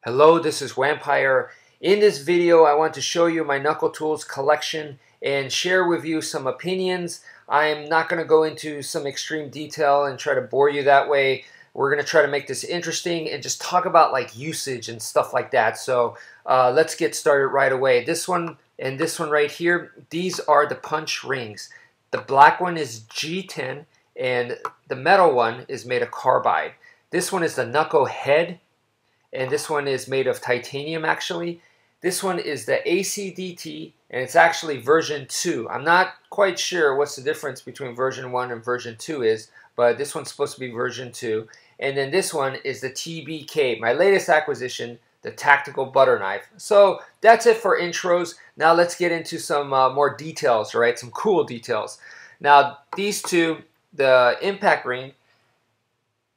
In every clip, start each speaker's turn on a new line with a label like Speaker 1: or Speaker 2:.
Speaker 1: Hello, this is wmpyr. In this video, I want to show you my Nuko Tools collection and share with you some opinions. I'm not going to go into some extreme detail and try to bore you that way. We're going to try to make this interesting and just talk about like usage and stuff like that. So let's get started right away. This one and this one right here, these are the punch rings. The black one is G10 and the metal one is made of carbide. This one is the Nuko head. And this one is made of titanium actually. This one is the ACDT and it's actually version 2. I'm not quite sure what's the difference between version 1 and version 2 is, but this one's supposed to be version 2. And then this one is the TBK, my latest acquisition, the tactical butter knife. So that's it for intros. Now let's get into some more details, right? Some cool details. Now these two, the impact ring,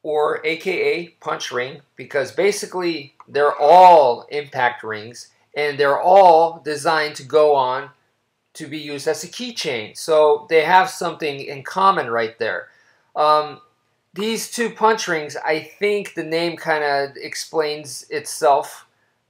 Speaker 1: or aka punch ring, because basically they're all impact rings and they're all designed to go on to be used as a keychain. So they have something in common right there. These two punch rings, I think the name kind of explains itself,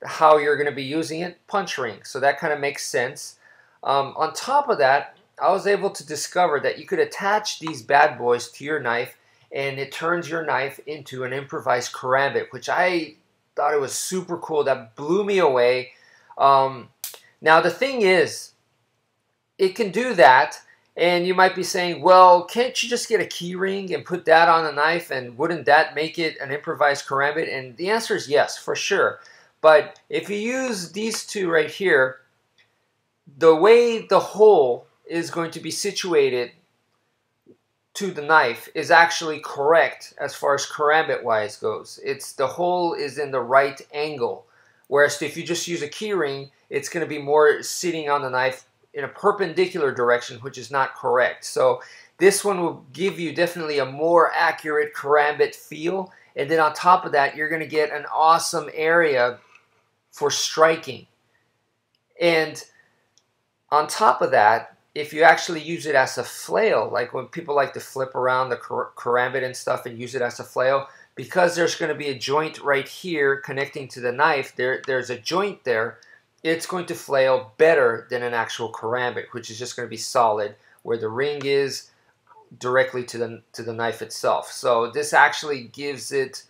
Speaker 1: how you're going to be using it, punch ring. So that kind of makes sense. On top of that, I was able to discover that you could attach these bad boys to your knife and it turns your knife into an improvised karambit, which I thought it was super cool. That blew me away. Now the thing is, it can do that, and you might be saying, well, can't you just get a key ring and put that on a knife, and wouldn't that make it an improvised karambit? And the answer is yes, for sure. But if you use these two right here, the way the hole is going to be situated to the knife is actually correct as far as karambit wise goes. It's the hole is in the right angle, whereas if you just use a key ring, it's going to be more sitting on the knife in a perpendicular direction, which is not correct. So this one will give you definitely a more accurate karambit feel, and then on top of that you're going to get an awesome area for striking. And on top of that, if you actually use it as a flail, like when people like to flip around the karambit and stuff and use it as a flail, because there's going to be a joint right here connecting to the knife, there's a joint there, it's going to flail better than an actual karambit, which is just going to be solid where the ring is directly to the knife itself. So this actually gives it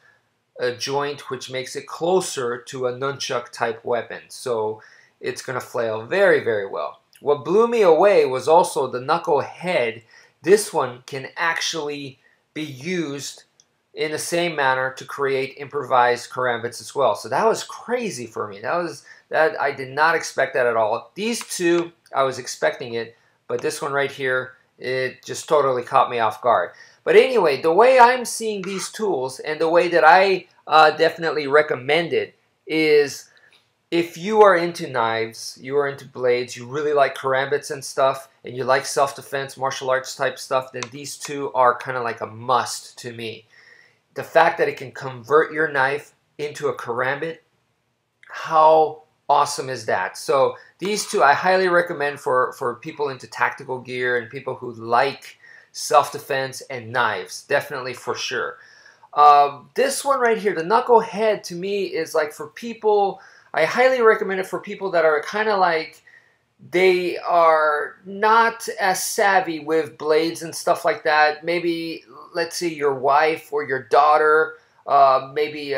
Speaker 1: a joint which makes it closer to a nunchuck type weapon. So it's going to flail very, very well. What blew me away was also the Nuko head. This one can actually be used in the same manner to create improvised karambits as well. So that was crazy for me. That I did not expect that at all. These two, I was expecting it, but this one right here, it just totally caught me off guard. But anyway, the way I'm seeing these tools and the way that I definitely recommend it is, if you are into knives, you are into blades, you really like karambits and stuff, and you like self-defense, martial arts type stuff, then these two are kind of like a must to me. The fact that it can convert your knife into a karambit, how awesome is that? So these two I highly recommend for people into tactical gear and people who like self-defense and knives, definitely for sure. This one right here, the Nuko head, to me is like for people, I highly recommend it for people that are kind of like, they are not as savvy with blades and stuff like that. Maybe, let's say your wife or your daughter, maybe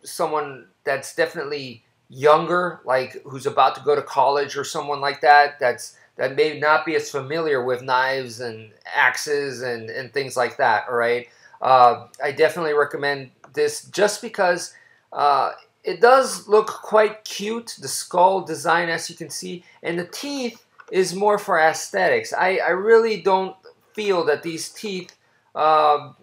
Speaker 1: someone that's definitely younger, like who's about to go to college or someone like that, that may not be as familiar with knives and axes and things like that, all right? I definitely recommend this just because it does look quite cute, the skull design as you can see, and the teeth is more for aesthetics. I really don't feel that these teeth are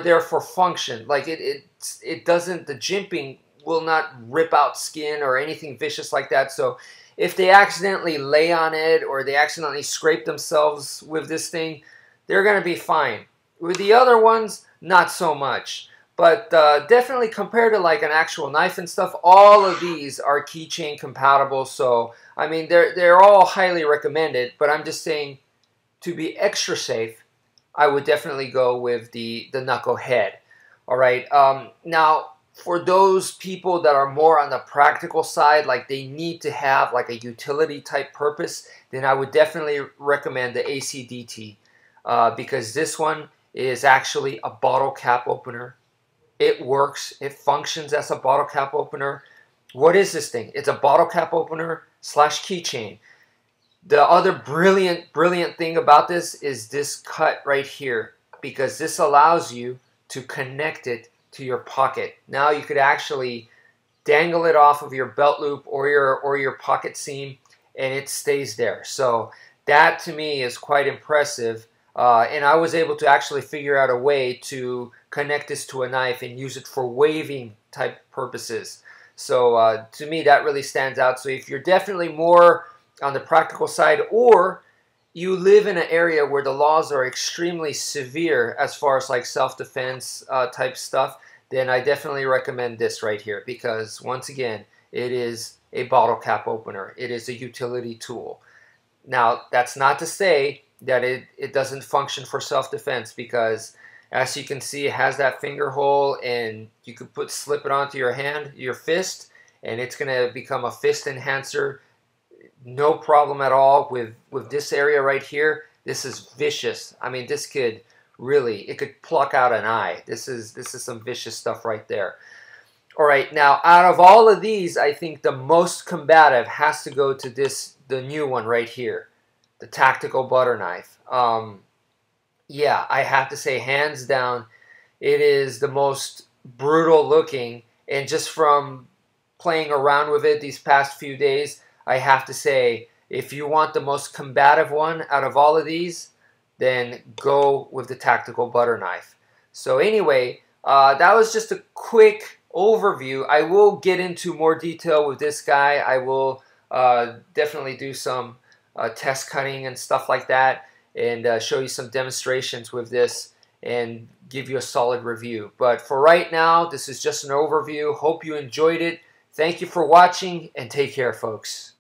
Speaker 1: there for function. Like it doesn't, the jimping will not rip out skin or anything vicious like that. So if they accidentally lay on it or they accidentally scrape themselves with this thing, they're going to be fine. With the other ones, not so much. But definitely compared to like an actual knife and stuff, all of these are keychain compatible. So, I mean, they're all highly recommended. But I'm just saying, to be extra safe, I would definitely go with the Nuko head. All right. Now, For those people that are more on the practical side, like they need to have like a utility type purpose, then I would definitely recommend the ACDT because this one is actually a bottle cap opener. It works. It functions as a bottle cap opener. What is this thing? It's a bottle cap opener slash keychain. The other brilliant thing about this is this cut right here, because this allows you to connect it to your pocket. Now you could actually dangle it off of your belt loop or your pocket seam, and it stays there. So that to me is quite impressive. And I was able to actually figure out a way to connect this to a knife and use it for waving type purposes. So to me, that really stands out. So if you're definitely more on the practical side, or you live in an area where the laws are extremely severe as far as like self-defense type stuff, then I definitely recommend this right here, because once again, it is a bottle cap opener. It is a utility tool. Now, that's not to say that it doesn't function for self-defense, because as you can see, it has that finger hole, and you could slip it onto your hand, your fist, and it's going to become a fist enhancer. No problem at all with this area right here. This is vicious. I mean, this could really, it could pluck out an eye. This is some vicious stuff right there. All right, now out of all of these, I think the most combative has to go to the new one right here, the tactical butter knife. Yeah, I have to say, hands down, it is the most brutal looking, and just from playing around with it these past few days, I have to say, if you want the most combative one out of all of these, then go with the tactical butter knife. So anyway, that was just a quick overview. I will get into more detail with this guy. I will definitely do some test cutting and stuff like that, and show you some demonstrations with this and give you a solid review. But for right now, this is just an overview. Hope you enjoyed it. Thank you for watching, and take care, folks.